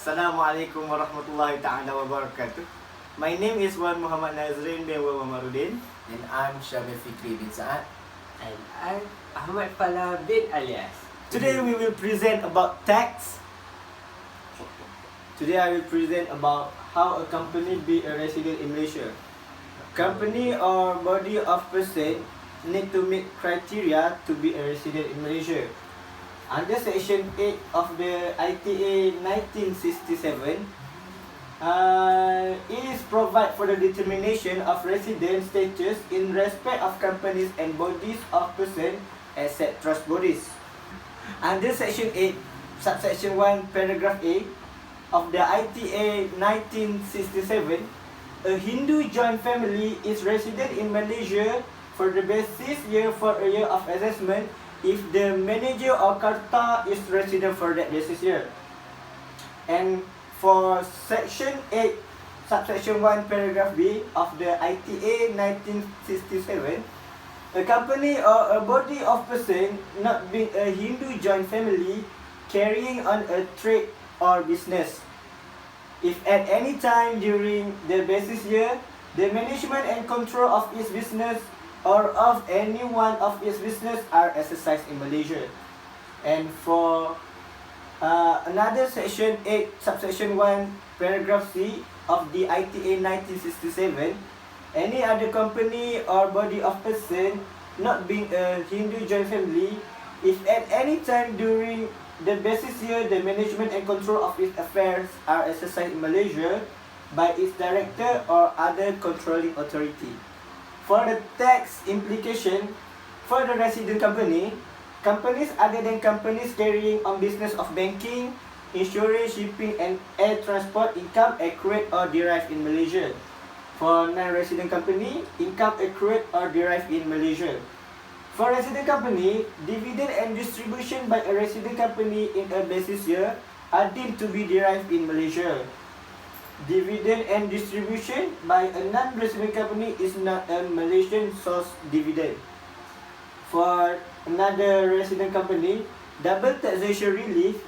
Assalamualaikum warahmatullahi ta'ala wabarakatuh. My name is Muhammad Nazreen bin Rudin. And I'm syamil fikri bin saad. And I'm Ahmad falah bin alias. Today we will present about tax. Today I will present about how a company be a resident in Malaysia. Company or body of person need to meet criteria to be a resident in Malaysia. Under Section 8 of the ITA 1967, it is provide for the determination of resident status in respect of companies and bodies of person except trust bodies. Under Section 8, Subsection 1, Paragraph A of the ITA 1967, a Hindu joint family is resident in Malaysia for the basis year for a year of assessment if the manager or karta is resident for that basis year. And for Section 8, Subsection 1, Paragraph B of the ITA 1967, a company or a body of person not being a Hindu joint family carrying on a trade or business, if at any time during the basis year, the management and control of its business or of any one of its business are exercised in Malaysia. And for another Section 8, Subsection 1, Paragraph C of the ITA 1967, any other company or body of person not being a Hindu joint family, if at any time during the basis year the management and control of its affairs are exercised in Malaysia by its director or other controlling authority. For the tax implication, for the resident company, companies other than companies carrying on business of banking, insurance, shipping and air transport income accrued or derived in Malaysia. For non-resident company, income accrued or derived in Malaysia. For resident company, dividend and distribution by a resident company in a basis year are deemed to be derived in Malaysia. Dividend and distribution by a non-resident company is not a Malaysian source dividend. For another resident company, double taxation relief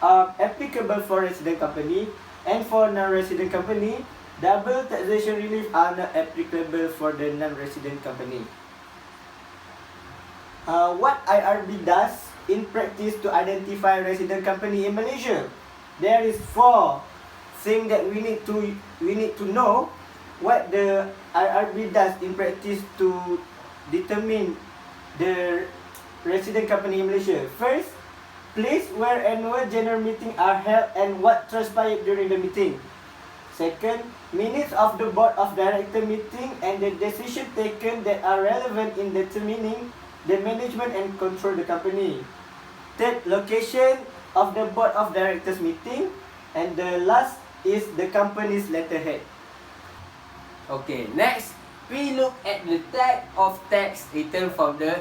are applicable for resident company, and for non-resident company, double taxation relief are not applicable for the non-resident company. What IRB does in practice to identify resident company in Malaysia? There is 4 things that we need to know what the IRB does in practice to determine the resident company in Malaysia. First, place where annual general meeting are held and what transpired during the meeting. Second, minutes of the board of director meeting and the decision taken that are relevant in determining the management and control the company. Third, location of the board of directors meeting. And the last is the company's letterhead. Okay, next we look at the type of tax return from the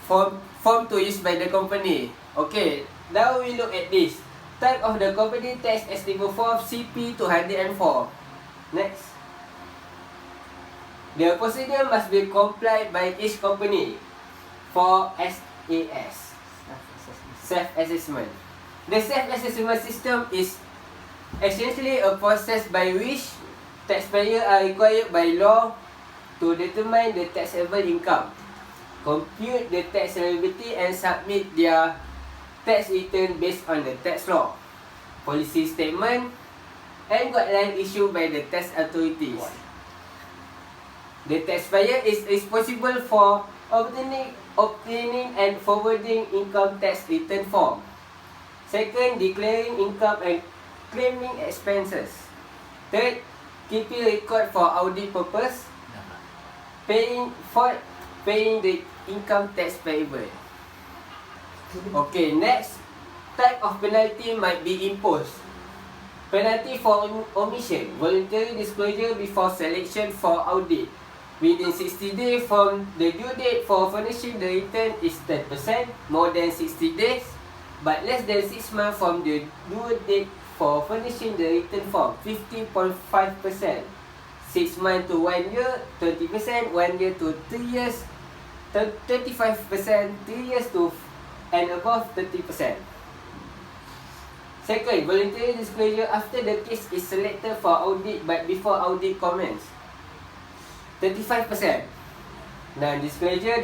form to use by the company. Okay, now we look at this. Type of the company tax estimate form CP 204. Next. The procedure must be complied by each company for SAS, self-assessment. The self-assessment system is essentially a process by which taxpayers are required by law to determine the taxable income, compute the tax liability and submit their tax return based on the tax law, policy statement and guideline issued by the tax authorities. The taxpayer is responsible for obtaining and forwarding income tax return form. Second, declaring income and claiming expenses. Third, keeping record for audit purpose. Paying the income tax payable. Okay, next, type of penalty might be imposed. Penalty for omission, voluntary disclosure before selection for audit. Within 60 days from the due date for furnishing the return is 10%, more than 60 days, but less than 6 months from the due date for furnishing the return form, 50.5%. 6 months to 1 year, 20%, 1 year to 3 years, 25%, 3 years to and above 30%. Second, voluntary disclosure after the case is selected for audit but before audit commence. 35%. Non-disclosure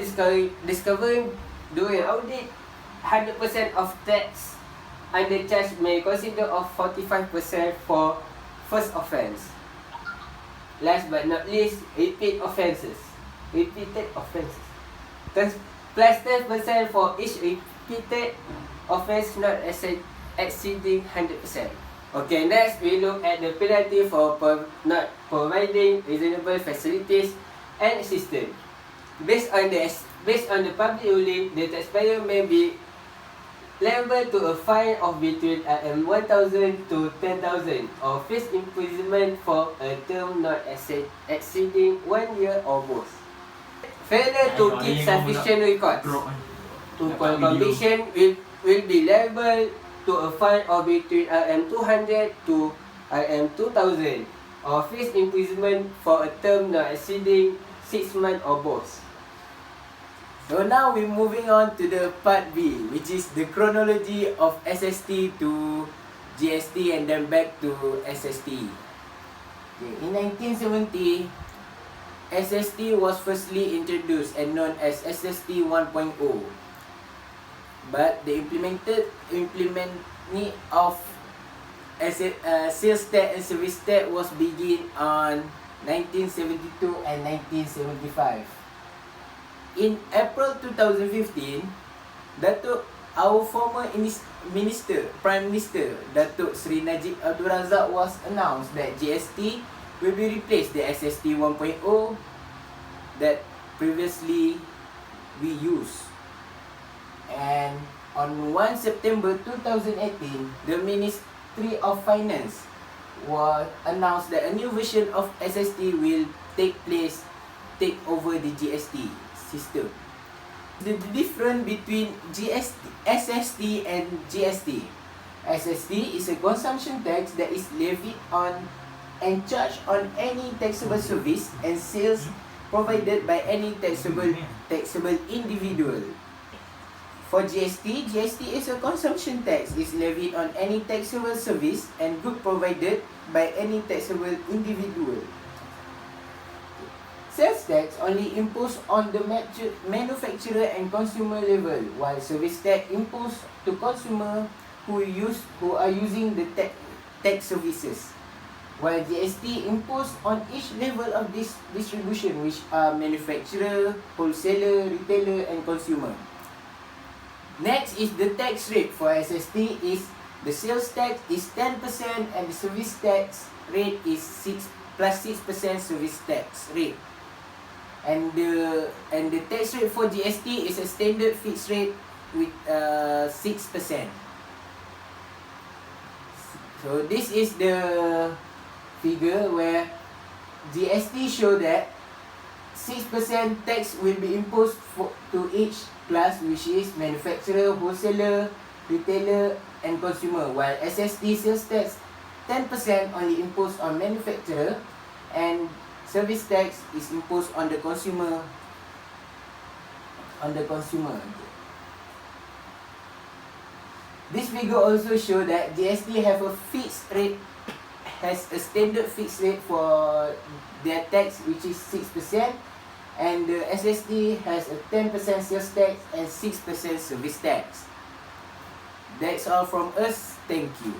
discovering during audit, 100% of tax under charge may consider of 45% for first offence. Last but not least, repeated offences. Plus 10% for each repeated offence not exceeding 100%. Okay, next we look at the penalty for not providing reasonable facilities and assistance. Based on the public ruling, the taxpayer may be liable to a fine of between 1,000 to 10,000 or face imprisonment for a term not exceeding 1 year or both. Failure to keep sufficient records upon conviction will be liable to a fine of between 200 to 2,000 or face imprisonment for a term not exceeding 6 months or both. So now we're moving on to the part B, which is the chronology of SST to GST and then back to SST. Okay, in 1970, SST was firstly introduced and known as SST 1.0. But the implementing of sales tax and service tax was begin on 1972 and 1975. In April 2015, our former Prime Minister, Datuk Sri Najib Abdul Razak was announced that GST will be replaced the SST 1.0 that previously we used. And on 1 September 2018, the Ministry of Finance was announced that a new version of SST will take over the GST system. The difference between SST and GST. SST is a consumption tax that is levied on and charged on any taxable service and sales provided by any taxable individual. For GST is a consumption tax is levied on any taxable service and good provided by any taxable individual. Sales tax only imposed on the manufacturer and consumer level, while service tax imposed to consumer who are using the tax services, while GST imposed on each level of this distribution, which are manufacturer, wholesaler, retailer, and consumer. Next is the tax rate for SST. Is the sales tax is 10% and the service tax rate is 6% service tax rate. And the tax rate for GST is a standard fixed rate with 6%. So this is the figure where GST show that 6% tax will be imposed to each class, which is manufacturer, wholesaler, retailer, and consumer, while SST sales tax 10% only imposed on manufacturer and service tax is imposed on the consumer. This figure also show that GST have a fixed rate, has a standard fixed rate for their tax, which is 6%, and the SST has a 10% sales tax and 6% service tax. That's all from us. Thank you.